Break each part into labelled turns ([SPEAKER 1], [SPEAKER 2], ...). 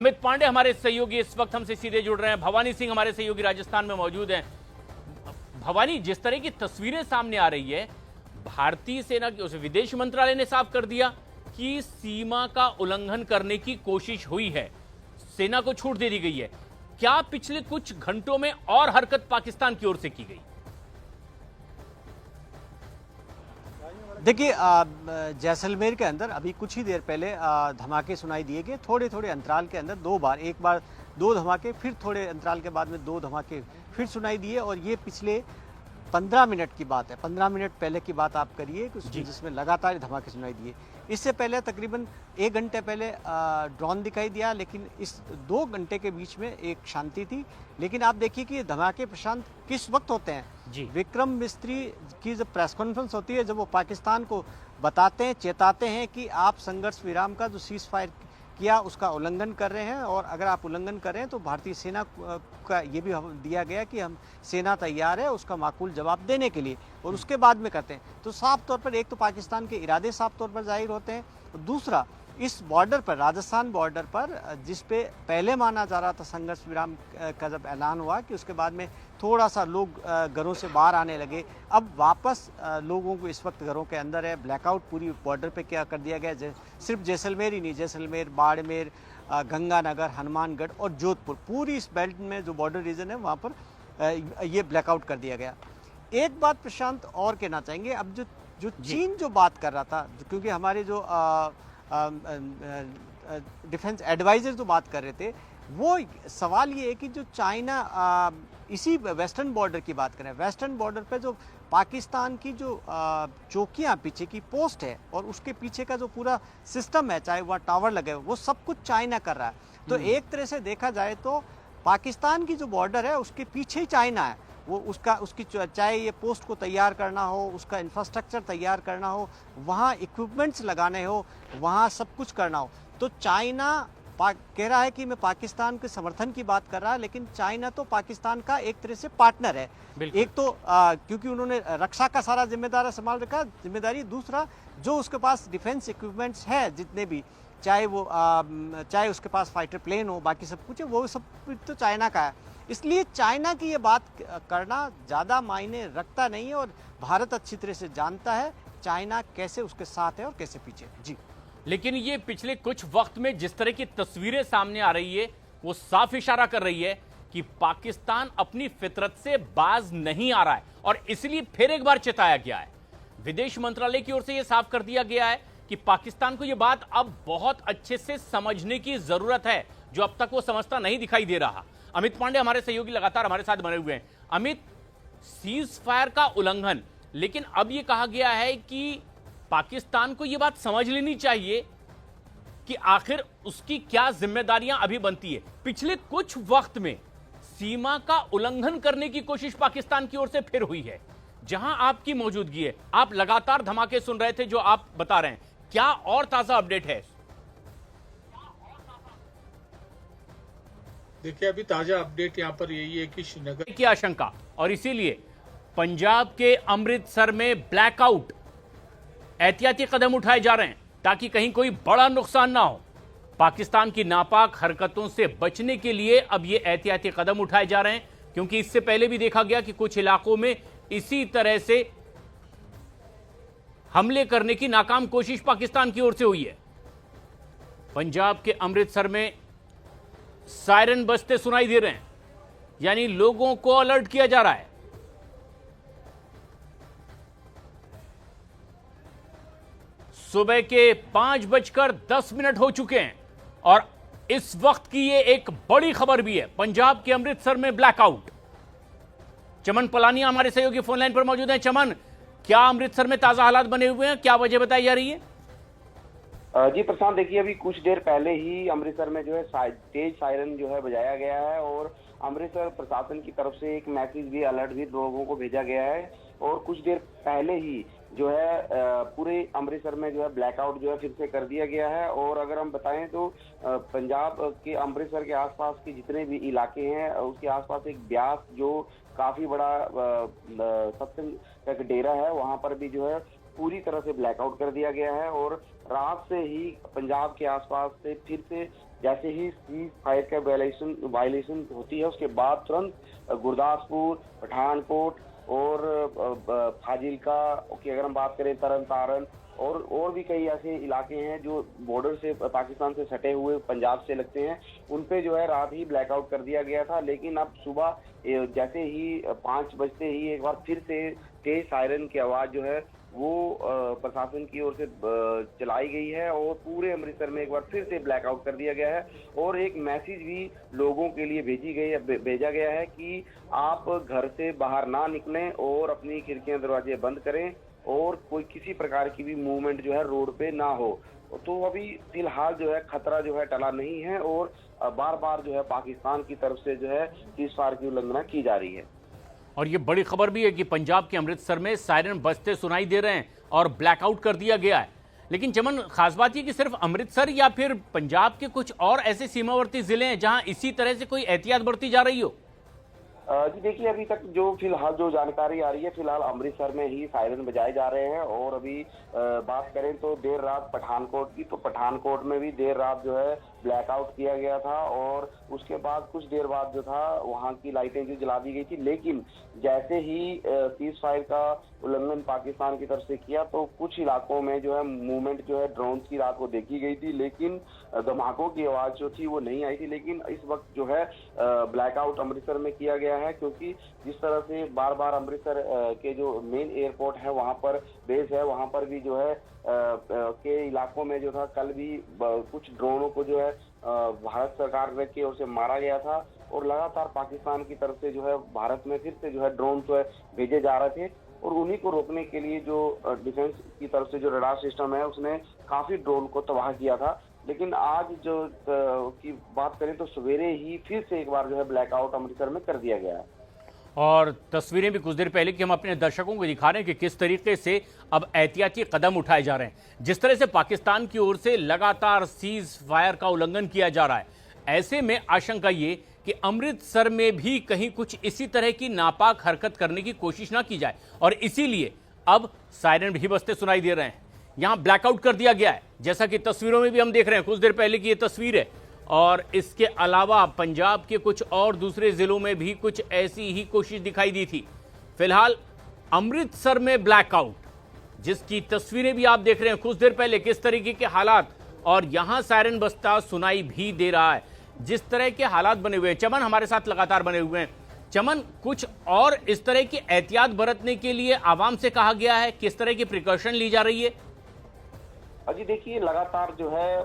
[SPEAKER 1] अमित पांडे हमारे सहयोगी इस वक्त हमसे सीधे जुड़ रहे हैं। भवानी सिंह हमारे सहयोगी राजस्थान में मौजूद हैं। भवानी, जिस तरह की तस्वीरें सामने आ रही है, भारतीय सेना की उस विदेश मंत्रालय ने साफ कर दिया कि सीमा का उल्लंघन करने की कोशिश हुई है, सेना को छूट दे दी गई है। क्या पिछले कुछ घंटों में और हरकत पाकिस्तान की ओर से की गई?
[SPEAKER 2] देखिए, जैसलमेर के अंदर अभी कुछ ही देर पहले धमाके सुनाई दिए गए, थोड़े थोड़े अंतराल के अंदर दो बार, एक बार दो धमाके, फिर थोड़े अंतराल के बाद में दो धमाके फिर सुनाई दिए। और ये पिछले 15 मिनट की बात है, 15 मिनट पहले की बात आप करिए जिसमें लगातार धमाके सुनाई दिए। इससे पहले तकरीबन 1 घंटे पहले ड्रोन दिखाई दिया, लेकिन इस 2 घंटे के बीच में एक शांति थी। लेकिन आप देखिए कि धमाके प्रशांत किस वक्त होते हैं जी। विक्रम मिस्त्री की जब प्रेस कॉन्फ्रेंस होती है, जब वो पाकिस्तान को बताते हैं, चेताते हैं कि आप संघर्ष विराम का जो सीज फायर किया उसका उल्लंघन कर रहे हैं, और अगर आप उल्लंघन कर रहे हैं तो भारतीय सेना का ये भी दिया गया कि हम सेना तैयार है उसका माकूल जवाब देने के लिए, और उसके बाद में करते हैं। तो साफ तौर पर एक तो पाकिस्तान के इरादे साफ तौर पर जाहिर होते हैं, और दूसरा इस बॉर्डर पर, राजस्थान बॉर्डर पर, जिस पे पहले माना जा रहा था संघर्ष विराम का जब ऐलान हुआ कि उसके बाद में थोड़ा सा लोग घरों से बाहर आने लगे, अब वापस लोगों को इस वक्त घरों के अंदर है। ब्लैकआउट पूरी बॉर्डर पे क्या कर दिया गया, सिर्फ जैसलमेर ही नहीं, जैसलमेर, बाड़मेर, गंगानगर, हनुमानगढ़ और जोधपुर, पूरी इस बेल्ट में जो बॉर्डर रीजन है वहाँ पर ये ब्लैकआउट कर दिया गया। एक बात प्रशांत और कहना चाहेंगे, अब जो चीन जो बात कर रहा था, क्योंकि हमारे जो डिफेंस एडवाइजर जो बात कर रहे थे, वो सवाल ये है कि जो चाइना इसी वेस्टर्न बॉर्डर की बात करें, वेस्टर्न बॉर्डर पे जो पाकिस्तान की जो चौकियां पीछे की पोस्ट है और उसके पीछे का जो पूरा सिस्टम है, चाहे वह टावर लगे, वो सब कुछ चाइना कर रहा है। तो एक तरह से देखा जाए तो पाकिस्तान की जो बॉर्डर है उसके पीछे ही चाइना है। वो उसकी चाहे ये पोस्ट को तैयार करना हो, उसका इंफ्रास्ट्रक्चर तैयार करना हो, वहाँ इक्विपमेंट्स लगाने हो, वहाँ सब कुछ करना हो, तो चाइना कह रहा है कि मैं पाकिस्तान के समर्थन की बात कर रहा है, लेकिन चाइना तो पाकिस्तान का एक तरह से पार्टनर है। एक तो क्योंकि उन्होंने रक्षा का सारा संभाल रखा जिम्मेदारी, दूसरा जो उसके पास डिफेंस इक्विपमेंट्स है जितने भी, चाहे उसके पास फाइटर प्लेन हो, बाकी सब कुछ है, वो सब तो चाइना का है। इसलिए चाइना की ये बात करना ज़्यादा मायने रखता नहीं है, और भारत अच्छी तरह से जानता है चाइना कैसे उसके साथ है और कैसे पीछे जी।
[SPEAKER 1] लेकिन ये पिछले कुछ वक्त में जिस तरह की तस्वीरें सामने आ रही है, वो साफ इशारा कर रही है कि पाकिस्तान अपनी फितरत से बाज नहीं आ रहा है, और इसलिए फिर एक बार चेताया गया है। विदेश मंत्रालय की ओर से यह साफ कर दिया गया है कि पाकिस्तान को यह बात अब बहुत अच्छे से समझने की जरूरत है, जो अब तक वो समझता नहीं दिखाई दे रहा। अमित पांडे हमारे सहयोगी लगातार हमारे साथ बने हुए हैं। अमित, सीज फायर का उल्लंघन, लेकिन अब यह कहा गया है कि पाकिस्तान को यह बात समझ लेनी चाहिए कि आखिर उसकी क्या जिम्मेदारियां अभी बनती है। पिछले कुछ वक्त में सीमा का उल्लंघन करने की कोशिश पाकिस्तान की ओर से फिर हुई है। जहां आपकी मौजूदगी है, आप लगातार धमाके सुन रहे थे जो आप बता रहे हैं, क्या और ताजा अपडेट है?
[SPEAKER 3] देखिए, अभी ताजा अपडेट यहां पर यही है कि श्रीनगर
[SPEAKER 1] की आशंका, और इसीलिए पंजाब के अमृतसर में ब्लैकआउट, एहतियाती कदम उठाए जा रहे हैं ताकि कहीं कोई बड़ा नुकसान ना हो। पाकिस्तान की नापाक हरकतों से बचने के लिए अब ये एहतियाती कदम उठाए जा रहे हैं, क्योंकि इससे पहले भी देखा गया कि कुछ इलाकों में इसी तरह से हमले करने की नाकाम कोशिश पाकिस्तान की ओर से हुई है। पंजाब के अमृतसर में सायरन बजते सुनाई दे रहे हैं, यानी लोगों को अलर्ट किया जा रहा है। सुबह के 5:10 हो चुके हैं, और इस वक्त की ये एक बड़ी खबर भी है। पंजाब के अमृतसर में ब्लैकआउट। चमन पलानिया हमारे सहयोगी फोन लाइन पर मौजूद हैं। चमन, क्या अमृतसर में ताजा हालात बने हुए हैं, क्या वजह बताई जा रही है?
[SPEAKER 4] जी प्रशांत, देखिए अभी कुछ देर पहले ही अमृतसर में जो है तेज सायरन जो है बजाया गया है, और अमृतसर प्रशासन की तरफ से एक मैसेज भी, अलर्ट भी लोगों को भेजा गया है। और कुछ देर पहले ही जो है पूरे अमृतसर में जो है ब्लैकआउट जो है फिर से कर दिया गया है। और अगर हम बताएं तो पंजाब के अमृतसर के आसपास के जितने भी इलाके हैं, उसके आसपास एक ब्यास जो काफी बड़ा सत्संग का डेरा है, वहां पर भी जो है पूरी तरह से ब्लैकआउट कर दिया गया है। और रात से ही पंजाब के आसपास से फिर से जैसे ही सीज फायर का वायलेशन होती है उसके बाद तुरंत गुरदासपुर, पठानकोट और फाजिलका की अगर हम बात करें, तरन तारण और भी कई ऐसे इलाके हैं जो बॉर्डर से पाकिस्तान से सटे हुए पंजाब से लगते हैं, उन पे जो है रात ही ब्लैकआउट कर दिया गया था। लेकिन अब सुबह जैसे ही 5 बजते ही एक बार फिर से तेज सायरन की आवाज जो है वो प्रशासन की ओर से चलाई गई है और पूरे अमृतसर में एक बार फिर से ब्लैकआउट कर दिया गया है। और एक मैसेज भी लोगों के लिए भेजा गया है कि आप घर से बाहर ना निकलें और अपनी खिड़कियां दरवाजे बंद करें और कोई किसी प्रकार की भी मूवमेंट जो है रोड पे ना हो। तो अभी फिलहाल जो है खतरा जो है टला नहीं है और बार बार जो है पाकिस्तान की तरफ से जो है सीज़फायर की उल्लंघना की जा रही है।
[SPEAKER 1] और ये बड़ी खबर भी है कि पंजाब के अमृतसर में सायरन बजते सुनाई दे रहे हैं और ब्लैकआउट कर दिया गया है। लेकिन चमन, खास बात ये कि सिर्फ अमृतसर या फिर पंजाब के कुछ और ऐसे सीमावर्ती जिले हैं जहां इसी तरह से कोई एहतियात बरती जा रही हो?
[SPEAKER 4] जी देखिए, अभी तक जो फिलहाल जो जानकारी आ रही है, फिलहाल अमृतसर में ही सायरन बजाए जा रहे हैं। और अभी बात करें तो देर रात पठानकोट की, तो पठानकोट में भी देर रात जो है ब्लैकआउट किया गया था और उसके बाद कुछ देर बाद जो था वहां की लाइटें जो जला दी गई थी। लेकिन जैसे ही सीज फायर का उल्लंघन पाकिस्तान की तरफ से किया तो कुछ इलाकों में जो है मूवमेंट जो है ड्रोन की रात को देखी गई थी, लेकिन धमाकों की आवाज जो थी वो नहीं आई थी। लेकिन इस वक्त जो है ब्लैकआउट अमृतसर में किया गया है, क्योंकि जिस तरह से बार बार अमृतसर के जो मेन एयरपोर्ट है वहां पर बेस है, वहां पर भी जो है के इलाकों में जो था कल भी कुछ ड्रोनों को जो है भारत सरकार की ओर से मारा गया था और लगातार पाकिस्तान की तरफ से जो है भारत में फिर से जो है ड्रोन जो है भेजे जा रहे थे। और उन्हीं को रोकने के लिए जो डिफेंस की तरफ से जो रडार सिस्टम है उसने काफी ड्रोन को तबाह किया था। लेकिन आज जो की बात करें तो सवेरे ही फिर से एक बार जो है ब्लैकआउट अमृतसर में कर दिया गया है।
[SPEAKER 1] और तस्वीरें भी कुछ देर पहले की हम अपने दर्शकों को दिखा रहे हैं कि किस तरीके से अब एहतियाती कदम उठाए जा रहे हैं। जिस तरह से पाकिस्तान की ओर से लगातार सीज फायर का उल्लंघन किया जा रहा है, ऐसे में आशंका ये कि अमृतसर में भी कहीं कुछ इसी तरह की नापाक हरकत करने की कोशिश ना की जाए और इसीलिए अब सायरन भी बजते सुनाई दे रहे हैं। यहां ब्लैकआउट कर दिया गया है, जैसा कि तस्वीरों में भी हम देख रहे हैं। कुछ देर पहले की ये तस्वीर है और इसके अलावा पंजाब के कुछ और दूसरे जिलों में भी कुछ ऐसी ही कोशिश दिखाई दी थी। फिलहाल अमृतसर में ब्लैकआउट, जिसकी तस्वीरें भी आप देख रहे हैं कुछ देर पहले, किस तरीके के हालात, और यहां सायरन बजता सुनाई भी दे रहा है। जिस तरह के हालात बने हुए हैं, चमन हमारे साथ लगातार बने हुए हैं। चमन, कुछ और इस तरह की एहतियात बरतने के लिए आवाम से कहा गया है, किस तरह की प्रिकॉशन ली जा रही है?
[SPEAKER 4] अजी देखिए, लगातार जो है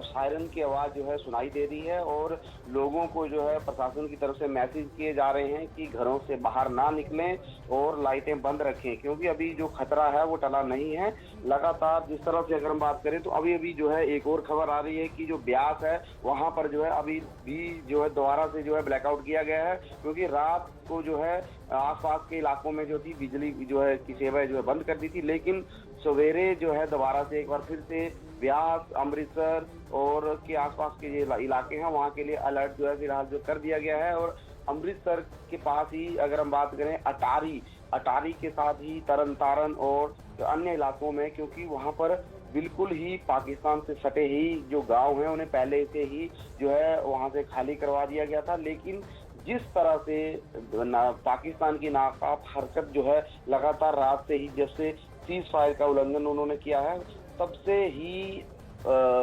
[SPEAKER 4] सायरन की आवाज जो है सुनाई दे रही है और लोगों को जो है प्रशासन की तरफ से मैसेज किए जा रहे हैं कि घरों से बाहर ना निकलें और लाइटें बंद रखें, क्योंकि अभी जो खतरा है वो टला नहीं है। लगातार जिस तरह से अगर हम बात करें तो अभी जो है एक और खबर आ रही है कि जो ब्यास है वहां पर जो है अभी भी जो है दोबारा से जो है ब्लैकआउट किया गया है, क्योंकि रात को जो है आसपास के इलाकों में जो थी बिजली जो है की सेवा जो है बंद कर दी थी। लेकिन सवेरे जो है दोबारा से एक बार फिर से ब्यास, अमृतसर और के आसपास के जो इलाके हैं वहां के लिए अलर्ट जो है फिलहाल जो कर दिया गया है। और अमृतसर के पास ही अगर हम बात करें अटारी के साथ ही तरन तारण और अन्य इलाकों में, क्योंकि वहां पर बिल्कुल ही पाकिस्तान से सटे ही जो गांव हैं उन्हें पहले से ही जो है वहां से खाली करवा दिया गया था। लेकिन जिस तरह से पाकिस्तान की नाकाब हरकत जो है लगातार रात से ही जब से सीज फायर का उल्लंघन उन्होंने किया है, तब से ही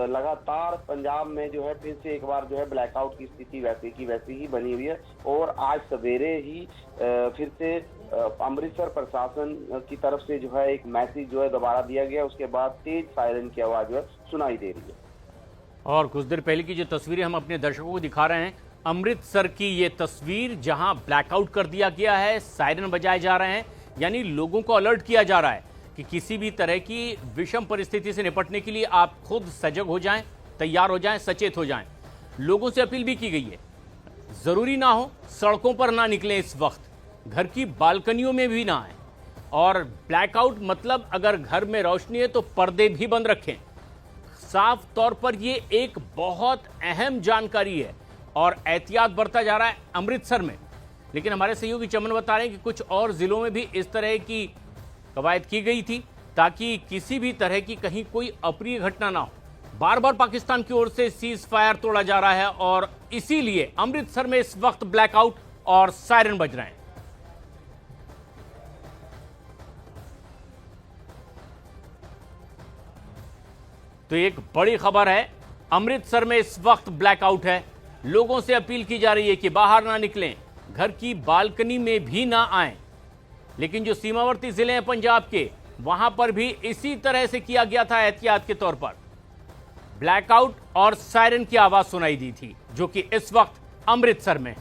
[SPEAKER 4] लगातार पंजाब में जो है फिर से एक बार जो है ब्लैकआउट की स्थिति वैसी ही बनी हुई है। और आज सवेरे ही फिर से अमृतसर प्रशासन की तरफ से जो है एक मैसेज जो है दोबारा दिया गया, उसके बाद तेज सायरन की आवाज जो है सुनाई दे रही है।
[SPEAKER 1] और कुछ देर पहले की जो तस्वीरें हम अपने दर्शकों को दिखा रहे हैं, अमृतसर की ये तस्वीर जहां ब्लैकआउट कर दिया गया है, सायरन बजाए जा रहे हैं, यानी लोगों को अलर्ट किया जा रहा है कि किसी भी तरह की विषम परिस्थिति से निपटने के लिए आप खुद सजग हो जाएं, तैयार हो जाएं, सचेत हो जाएं। लोगों से अपील भी की गई है, जरूरी ना हो सड़कों पर ना निकलें, इस वक्त घर की बालकनियों में भी ना आए। और ब्लैकआउट मतलब अगर घर में रोशनी है तो पर्दे भी बंद रखें। साफ तौर पर ये एक बहुत अहम जानकारी है और एहतियात बरता जा रहा है अमृतसर में। लेकिन हमारे सहयोगी चमन बता रहे हैं कि कुछ और जिलों में भी इस तरह की कवायद की गई थी ताकि किसी भी तरह की कहीं कोई अप्रिय घटना ना हो। बार बार पाकिस्तान की ओर से सीज फायर तोड़ा जा रहा है और इसीलिए अमृतसर में इस वक्त ब्लैकआउट और सायरन बज रहे हैं। तो एक बड़ी खबर है, अमृतसर में इस वक्त ब्लैकआउट है। लोगों से अपील की जा रही है कि बाहर ना निकलें, घर की बालकनी में भी ना आएं। लेकिन जो सीमावर्ती जिले हैं पंजाब के, वहां पर भी इसी तरह से किया गया था एहतियात के तौर पर। ब्लैकआउट और सायरन की आवाज सुनाई दी थी, जो कि इस वक्त अमृतसर में